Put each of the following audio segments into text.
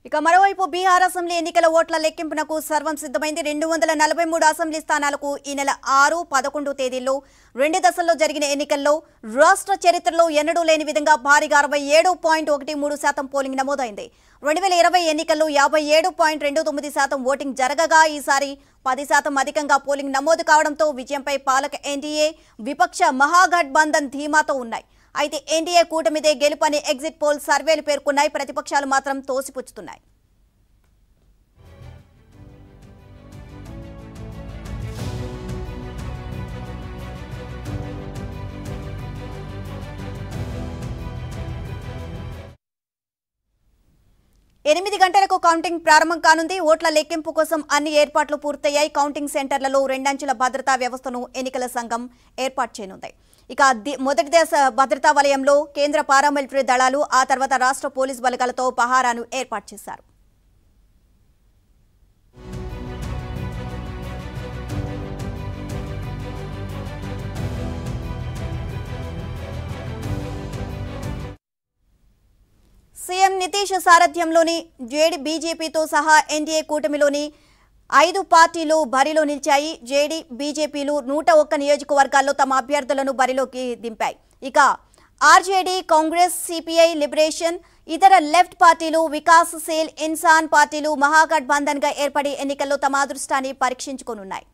ఇక మరోవైపు బీహార్ అసెంబ్లీ ఎన్నికల ఓట్ల లెక్కింపునకు సర్వం సిద్ధమైంది. 243 అసెంబ్లీ స్థానాలకు ఈ నెల 6, 11 తేదీల్లో 2 దశల్లో జరిగిన ఎన్నికల్లో రాష్ట్ర చరిత్రలో ఎన్నడూ లేని విధంగా భారీగా 67.13% పోలింగ్ నమోదైంది. 2020 ఎన్నికల్లో 57.29% ఓటింగ్ జరగగా ఈసారి 10% అధికంగా పోలింగ్ నమోదు కావడంతో విజయంపై పాలక ఎన్డీఏ, విపక్ష మహాగఠబంధన్ ధీమాతో ఉన్నాయి. అయితే ఎన్డీఏ కూటమిదే గెలుపని ఎగ్జిట్ పోల్ సర్వేలు పేర్కొన్నాయి. ప్రతిపక్షాలు మాత్రం తోసిపుచ్చుతున్నాయి. ఎనిమిది గంటలకు కౌంటింగ్ ప్రారంభం కానుంది. ఓట్ల లెక్కింపు కోసం అన్ని ఏర్పాట్లు పూర్తయ్యాయి. కౌంటింగ్ సెంటర్లలో 2 అంచెల భద్రతా వ్యవస్థను ఎన్నికల సంఘం ఏర్పాటు చేయనుంది. ఇక మొదటి దశ భద్రతా వలయంలో కేంద్ర పారామిలిటరీ దళాలు, ఆ తర్వాత రాష్ట్ర పోలీసు బలగాలతో పహారాను ఏర్పాటు చేశారు. సీఎం నితీష్ సారథ్యంలోని జేడీ, బీజేపీతో సహా ఎన్డీఏ కూటమిలోని 5 పార్టీలు బరిలో నిలిచాయి. జేడీ, బీజేపీలు 101 నియోజకవర్గాల్లో తమ అభ్యర్థులను బరిలోకి దింపాయి. ఇక ఆర్జేడీ, కాంగ్రెస్, సిపిఐ, లిబరేషన్, ఇతర లెఫ్ట్ పార్టీలు, వికాసశీల్ ఇన్సాన్ పార్టీలు మహాగఠబంధన్ గా ఏర్పడి ఎన్నికల్లో తమ అదృష్టాన్ని పరీక్షించుకోనున్నాయి.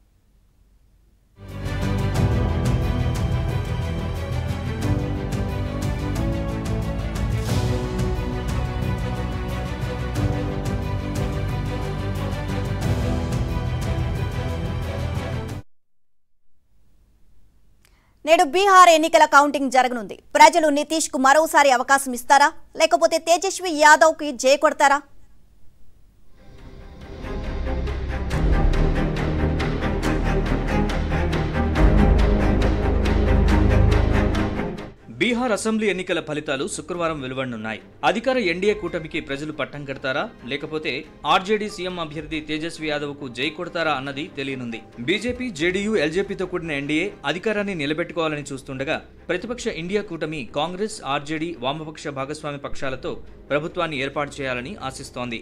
నేడు బీహార్ ఎన్నికల కౌంటింగ్ జరగనుంది. ప్రజలు నితీష్ కు మరోసారి అవకాశం ఇస్తారా, లేకపోతే తేజస్వి యాదవ్ కి జై కొడతారా? బీహార్ అసెంబ్లీ ఎన్నికల ఫలితాలు శుక్రవారం వెలువడనున్నాయి. అధికార ఎన్డీఏ కూటమికి ప్రజలు పట్టం కడతారా, లేకపోతే ఆర్జేడీ సీఎం అభ్యర్థి తేజస్వి యాదవ్ కు జై కొడతారా అన్నది తెలియనుంది. బీజేపీ, జేడీయూ, ఎల్జేపీతో కూడిన ఎన్డీఏ అధికారాన్ని నిలబెట్టుకోవాలని చూస్తుండగా ప్రతిపక్ష ఇండియా కూటమి కాంగ్రెస్, ఆర్జేడీ, వామపక్ష భాగస్వామి పక్షాలతో ప్రభుత్వాన్ని ఏర్పాటు చేయాలని ఆశిస్తోంది.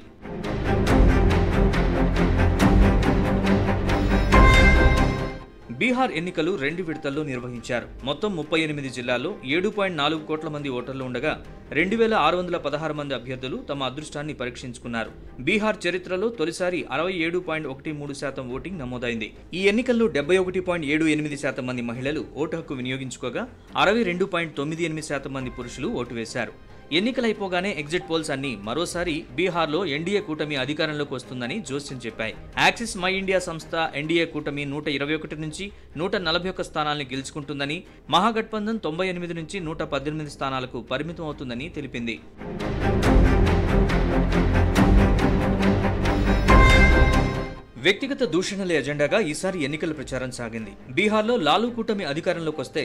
బీహార్ ఎన్నికలు 2 విడతల్లో నిర్వహించారు. మొత్తం 38 జిల్లాల్లో 7.4 కోట్ల మంది ఓటర్లు ఉండగా 2616 మంది అభ్యర్థులు తమ అదృష్టాన్ని పరీక్షించుకున్నారు. బీహార్ చరిత్రలో తొలిసారి 67.13% ఓటింగ్ నమోదైంది. ఈ ఎన్నికల్లో 71.78% మంది మహిళలు ఓటు హక్కు వినియోగించుకోగా 62.98% మంది పురుషులు ఓటు వేశారు. ఎన్నికలైపోగానే ఎగ్జిట్ పోల్స్ అన్ని మరోసారి బీహార్లో ఎన్డీఏ కూటమి అధికారంలోకి వస్తుందని జోస్యం చెప్పాయి. యాక్సిస్ మై ఇండియా సంస్థ ఎన్డీఏ కూటమి 121 నుంచి 141 స్థానాలను గెలుచుకుంటుందని, మహాగఠబంధన్ 98 నుంచి 118 స్థానాలకు పరిమితం అవుతుందని తెలిపింది. వ్యక్తిగత దూషణలే ఎజెండాగా ఈసారి ఎన్నికల ప్రచారం సాగింది. బీహార్లో లాలూ కూటమి అధికారంలోకి వస్తే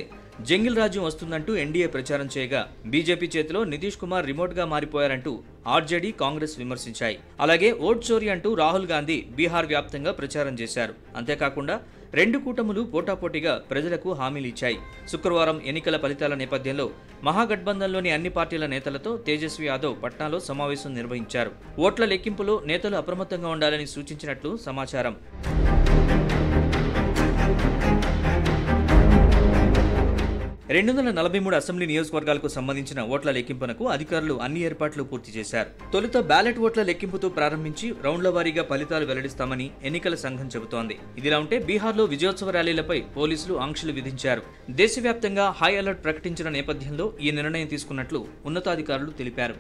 జంగిల్ రాజ్యం వస్తుందంటూ ఎన్డీఏ ప్రచారం చేయగా బీజేపీ చేతిలో నితీష్ కుమార్ రిమోట్ గా మారిపోయారంటూ ఆర్జేడీ, కాంగ్రెస్ విమర్శించాయి. అలాగే ఓట్ చోరీ అంటూ రాహుల్ గాంధీ బీహార్ వ్యాప్తంగా ప్రచారం చేశారు. అంతేకాకుండా 2 కూటములు పోటాపోటీగా ప్రజలకు హామీలు ఇచ్చాయి. శుక్రవారం ఎన్నికల ఫలితాల నేపథ్యంలో మహాగఠబంధన్లోని అన్ని పార్టీల నేతలతో తేజస్వి యాదవ్ పట్నాలో సమావేశం నిర్వహించారు. ఓట్ల లెక్కింపులో నేతలు అప్రమత్తంగా ఉండాలని సూచించినట్లు సమాచారం. 243 అసెంబ్లీ నియోజకవర్గాలకు సంబంధించిన ఓట్ల లెక్కింపునకు అధికారులు అన్ని ఏర్పాట్లు పూర్తి చేశారు. తొలుత బ్యాలెట్ ఓట్ల లెక్కింపుతో ప్రారంభించి రౌండ్ల వారీగా ఫలితాలు వెల్లడిస్తామని ఎన్నికల సంఘం చెబుతోంది. ఇదిలా ఉంటే బీహార్లో విజయోత్సవ ర్యాలీలపై పోలీసులు ఆంక్షలు విధించారు. దేశవ్యాప్తంగా హై అలర్ట్ ప్రకటించిన నేపథ్యంలో ఈ నిర్ణయం తీసుకున్నట్లు ఉన్నతాధికారులు తెలిపారు.